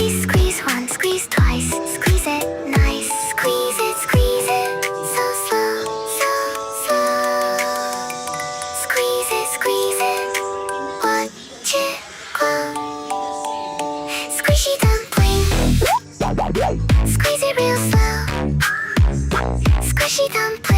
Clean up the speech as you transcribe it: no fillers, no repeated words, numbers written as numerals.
Squeeze, squeeze once, squeeze twice. Squeeze it nice. Squeeze it so slow, so slow. Squeeze it, watch it glow. Squishy dumpling, squeeze it real slow. Squishy dumpling.